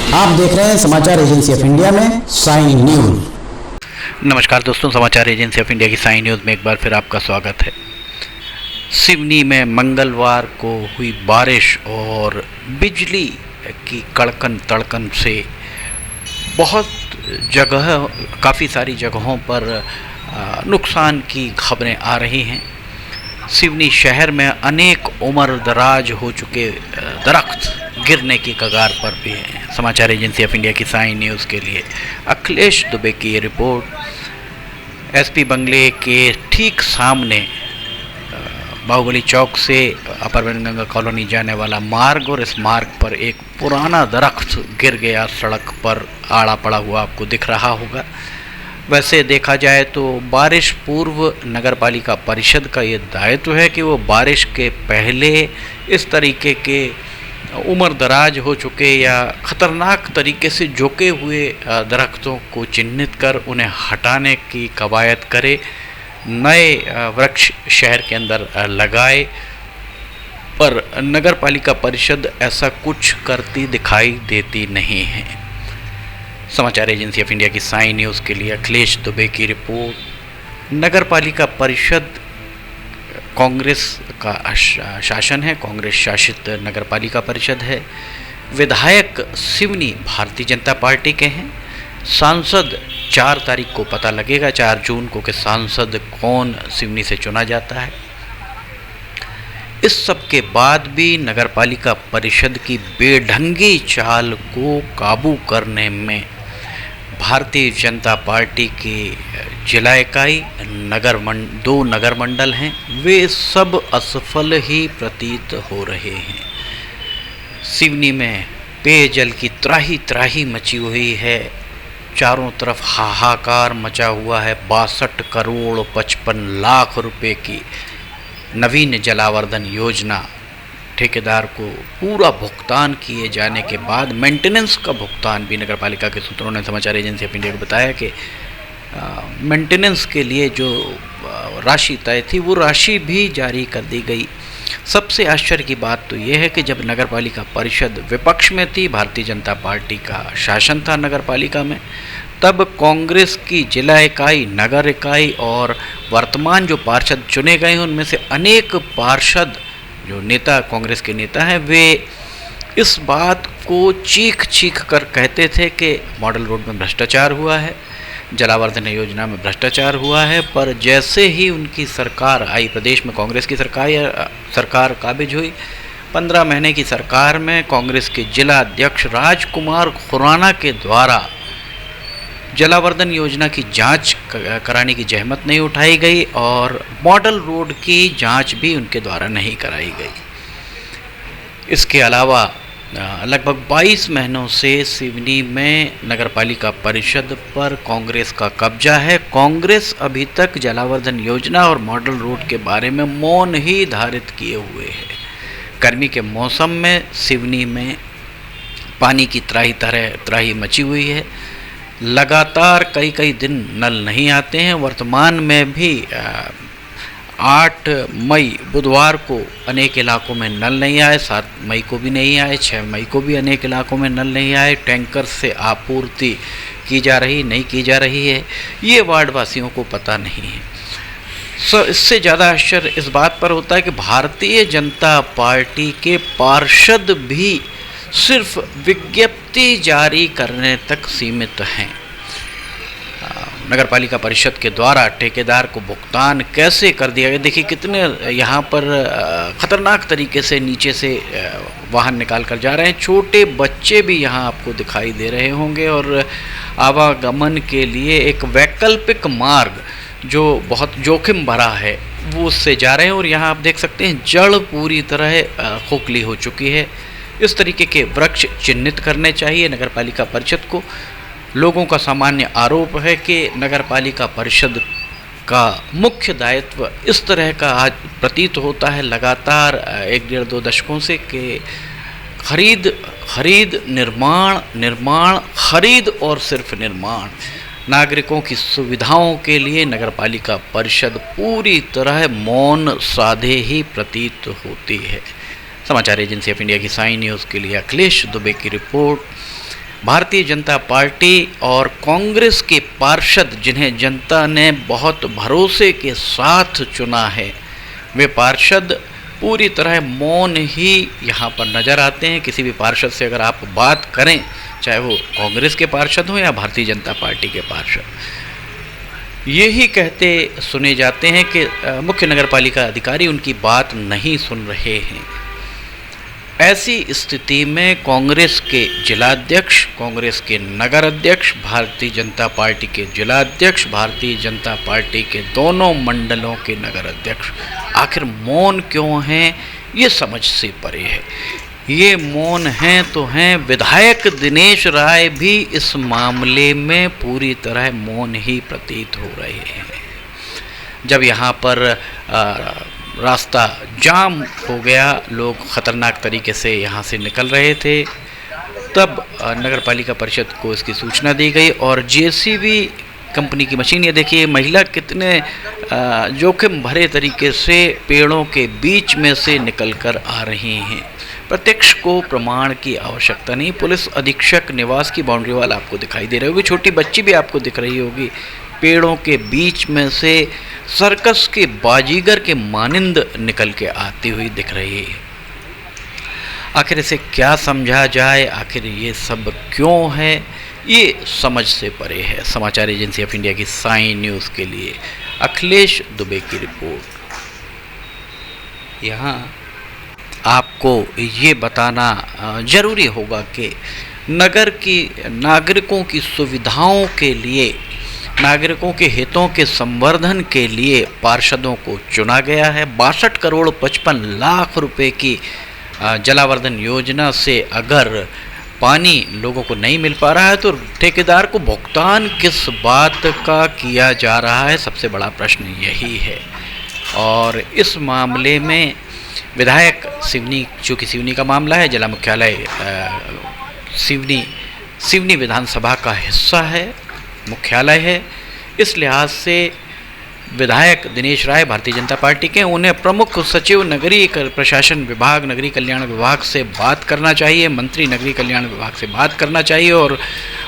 आप देख रहे हैं समाचार एजेंसी ऑफ इंडिया में साई न्यूज। नमस्कार दोस्तों, समाचार एजेंसी ऑफ इंडिया की साई न्यूज़ में एक बार फिर आपका स्वागत है। सिवनी में मंगलवार को हुई बारिश और बिजली की कड़कन तड़कन से बहुत जगह, काफ़ी सारी जगहों पर नुकसान की खबरें आ रही हैं। सिवनी शहर में अनेक उम्र दराज हो चुके दरख्त गिरने की कगार पर भी हैं। समाचार एजेंसी ऑफ इंडिया की साई न्यूज़ के लिए अखिलेश दुबे की ये रिपोर्ट। एसपी बंगले के ठीक सामने बाहुबली चौक से अपर वेनगंगा कॉलोनी जाने वाला मार्ग, और इस मार्ग पर एक पुराना दरख्त गिर गया, सड़क पर आड़ा पड़ा हुआ आपको दिख रहा होगा। वैसे देखा जाए तो बारिश पूर्व नगरपालिका परिषद का ये दायित्व है कि वो बारिश के पहले इस तरीके के उम्र दराज हो चुके या ख़तरनाक तरीके से झुके हुए दरख्तों को चिन्हित कर उन्हें हटाने की कवायद करे, नए वृक्ष शहर के अंदर लगाए। पर नगरपालिका परिषद ऐसा कुछ करती दिखाई देती नहीं है। समाचार एजेंसी ऑफ इंडिया की साई न्यूज़ के लिए अखिलेश दुबे की रिपोर्ट। नगरपालिका परिषद कांग्रेस का शासन है, कांग्रेस शासित नगरपालिका परिषद है। विधायक सिवनी भारतीय जनता पार्टी के हैं। सांसद 4 तारीख को पता लगेगा, 4 जून को, कि सांसद कौन सिवनी से चुना जाता है। इस सब के बाद भी नगरपालिका परिषद की बेढंगी चाल को काबू करने में भारतीय जनता पार्टी की जिला इकाई, दो नगर मंडल हैं, वे सब असफल ही प्रतीत हो रहे हैं। सिवनी में पेयजल की त्राही त्राही मची हुई है, चारों तरफ हाहाकार मचा हुआ है। 62 करोड़ 55 लाख रुपए की नवीन जलावर्धन योजना ठेकेदार को पूरा भुगतान किए जाने के बाद मेंटेनेंस का भुगतान भी नगरपालिका के सूत्रों ने समाचार एजेंसी ऑफ इंडिया को बताया कि मेंटेनेंस के लिए जो राशि तय थी वो राशि भी जारी कर दी गई। सबसे आश्चर्य की बात तो ये है कि जब नगरपालिका परिषद विपक्ष में थी, भारतीय जनता पार्टी का शासन था नगरपालिका में, तब कांग्रेस की जिला इकाई, नगर इकाई और वर्तमान जो पार्षद चुने गए हैं उनमें से अनेक पार्षद जो नेता, कांग्रेस के नेता हैं, वे इस बात को चीख चीख कर कहते थे कि मॉडल रोड में भ्रष्टाचार हुआ है, जलावर्धन योजना में भ्रष्टाचार हुआ है। पर जैसे ही उनकी सरकार आई, प्रदेश में कांग्रेस की सरकार काबिज हुई, 15 महीने की सरकार में कांग्रेस के जिला अध्यक्ष राजकुमार खुराना के द्वारा जलावर्धन योजना की जांच कराने की जहमत नहीं उठाई गई और मॉडल रोड की जांच भी उनके द्वारा नहीं कराई गई। इसके अलावा लगभग 22 महीनों से सिवनी में नगरपालिका परिषद पर कांग्रेस का कब्जा है। कांग्रेस अभी तक जलावर्धन योजना और मॉडल रोड के बारे में मौन ही धारित किए हुए है। गर्मी के मौसम में सिवनी में पानी की त्राही मची हुई है। लगातार कई दिन नल नहीं आते हैं। वर्तमान में भी 8 मई बुधवार को अनेक इलाकों में नल नहीं आए, 7 मई को भी नहीं आए, 6 मई को भी अनेक इलाकों में नल नहीं आए। टैंकर से आपूर्ति की जा रही नहीं की जा रही है, ये वार्ड वासियों को पता नहीं है। इससे ज़्यादा आश्चर्य इस बात पर होता है कि भारतीय जनता पार्टी के पार्षद भी सिर्फ विज्ञप्ति जारी करने तक सीमित हैं। नगरपालिका परिषद के द्वारा ठेकेदार को भुगतान कैसे कर दिया गया, देखिए कितने यहाँ पर ख़तरनाक तरीके से नीचे से वाहन निकाल कर जा रहे हैं। छोटे बच्चे भी यहाँ आपको दिखाई दे रहे होंगे और आवागमन के लिए एक वैकल्पिक मार्ग जो बहुत जोखिम भरा है वो उससे जा रहे हैं। और यहाँ आप देख सकते हैं जड़ पूरी तरह खोखली हो चुकी है। इस तरीके के वृक्ष चिन्हित करने चाहिए नगरपालिका परिषद को। लोगों का सामान्य आरोप है कि नगरपालिका परिषद का मुख्य दायित्व इस तरह का आज प्रतीत होता है लगातार 1-1.5-2 दशकों से कि खरीद निर्माण खरीद और सिर्फ निर्माण। नागरिकों की सुविधाओं के लिए नगरपालिका परिषद पूरी तरह मौन साधे ही प्रतीत होती है। समाचार एजेंसी ऑफ इंडिया की साई न्यूज़ के लिए अखिलेश दुबे की रिपोर्ट। भारतीय जनता पार्टी और कांग्रेस के पार्षद जिन्हें जनता ने बहुत भरोसे के साथ चुना है, वे पार्षद पूरी तरह मौन ही यहाँ पर नज़र आते हैं। किसी भी पार्षद से अगर आप बात करें, चाहे वो कांग्रेस के पार्षद हों या भारतीय जनता पार्टी के पार्षद, यही कहते सुने जाते हैं कि मुख्य नगरपालिका अधिकारी उनकी बात नहीं सुन रहे हैं। ऐसी स्थिति में कांग्रेस के जिलाध्यक्ष, कांग्रेस के नगर अध्यक्ष, भारतीय जनता पार्टी के जिलाध्यक्ष, भारतीय जनता पार्टी के दोनों मंडलों के नगर अध्यक्ष आखिर मौन क्यों हैं, ये समझ से परे है। ये मौन हैं तो हैं, विधायक दिनेश राय भी इस मामले में पूरी तरह मौन ही प्रतीत हो रहे हैं। जब यहाँ पर रास्ता जाम हो गया, लोग ख़तरनाक तरीके से यहाँ से निकल रहे थे, तब नगर पालिका परिषद को इसकी सूचना दी गई और जेसीबी कंपनी की मशीन, ये देखिए महिला कितने जोखिम भरे तरीके से पेड़ों के बीच में से निकलकर आ रही हैं। प्रत्यक्ष को प्रमाण की आवश्यकता नहीं। पुलिस अधीक्षक निवास की बाउंड्री वाल आपको दिखाई दे रही होगी, छोटी बच्ची भी आपको दिख रही होगी, पेड़ों के बीच में से सर्कस के बाजीगर के मानिंद निकल के आती हुई दिख रही है। आखिर इसे क्या समझा जाए, आखिर ये सब क्यों है, ये समझ से परे है। समाचार एजेंसी ऑफ इंडिया की साई न्यूज़ के लिए अखिलेश दुबे की रिपोर्ट। यहाँ आपको ये बताना ज़रूरी होगा कि नगर की नागरिकों की सुविधाओं के लिए, नागरिकों के हितों के संवर्धन के लिए पार्षदों को चुना गया है। 62 करोड़ 55 लाख रुपए की जलावर्धन योजना से अगर पानी लोगों को नहीं मिल पा रहा है तो ठेकेदार को भुगतान किस बात का किया जा रहा है, सबसे बड़ा प्रश्न यही है। और इस मामले में विधायक सिवनी, चूँकि सिवनी का मामला है, जिला मुख्यालय सिवनी विधानसभा का हिस्सा है, मुख्यालय है, इस लिहाज से विधायक दिनेश राय भारतीय जनता पार्टी के, उन्हें प्रमुख सचिव नगरीय प्रशासन विभाग, नगरीय कल्याण विभाग से बात करना चाहिए, मंत्री नगरीय कल्याण विभाग से बात करना चाहिए और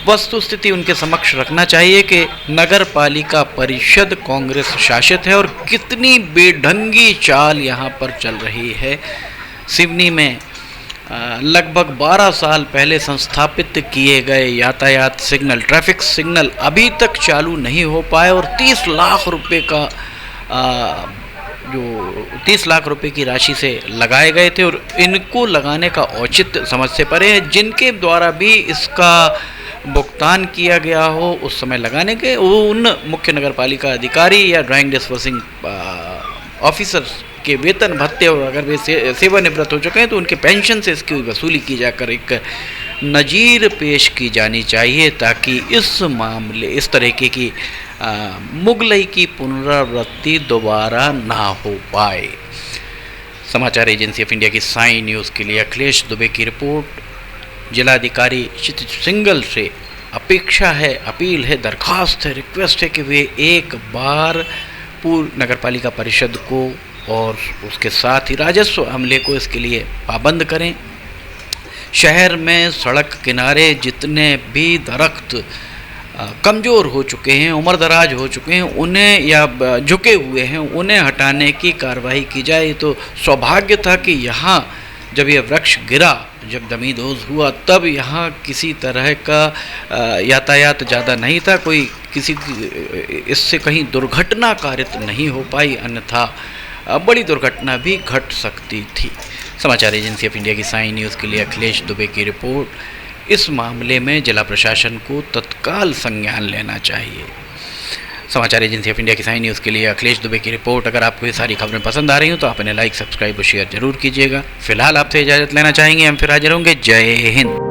वस्तुस्थिति उनके समक्ष रखना चाहिए कि नगर पालिका परिषद कांग्रेस शासित है और कितनी बेढंगी चाल यहाँ पर चल रही है। सिवनी में लगभग 12 साल पहले संस्थापित किए गए यातायात सिग्नल, ट्रैफिक सिग्नल अभी तक चालू नहीं हो पाए और 30 लाख रुपए का जो 30 लाख रुपए की राशि से लगाए गए थे और इनको लगाने का औचित्य समझ से परे है। जिनके द्वारा भी इसका भुगतान किया गया हो उस समय लगाने के, उन मुख्य नगर पालिका अधिकारी या ड्राइंग डिस्पर्सिंग ऑफिसर्स के वेतन भत्ते, और अगर वे सेवानिवृत्त हो चुके हैं तो उनके पेंशन से इसकी वसूली की जाकर एक नज़ीर पेश की जानी चाहिए, ताकि इस तरीके की मुगलई की पुनरावृत्ति दोबारा ना हो पाए। समाचार एजेंसी ऑफ इंडिया की साई न्यूज़ के लिए अखिलेश दुबे की रिपोर्ट। जिलाधिकारी क्षितिज सिंगल से अपेक्षा है, अपील है, दरखास्त है, रिक्वेस्ट है कि वे एक बार पूर्व नगरपालिका परिषद को और उसके साथ ही राजस्व अमले को इसके लिए पाबंद करें। शहर में सड़क किनारे जितने भी दरख्त कमज़ोर हो चुके हैं, उम्रदराज हो चुके हैं, उन्हें या झुके हुए हैं, उन्हें हटाने की कार्रवाई की जाए। तो सौभाग्य था कि यहाँ जब यह वृक्ष गिरा, जब दमीदोज हुआ, तब यहाँ किसी तरह का यातायात ज़्यादा नहीं था, कोई किसी इससे कहीं दुर्घटना कारित नहीं हो पाई, अन्यथा बड़ी दुर्घटना भी घट सकती थी। समाचार एजेंसी ऑफ इंडिया की साई न्यूज़ के लिए अखिलेश दुबे की रिपोर्ट। इस मामले में जिला प्रशासन को तत्काल संज्ञान लेना चाहिए। समाचार एजेंसी ऑफ इंडिया की साई न्यूज़ के लिए अखिलेश दुबे की रिपोर्ट। अगर आपको ये सारी खबरें पसंद आ रही हो तो आप इन्हें लाइक, सब्सक्राइब और शेयर जरूर कीजिएगा। फिलहाल आपसे इजाज़त लेना चाहेंगे, हम फिर हाजिर होंगे। जय हिंद।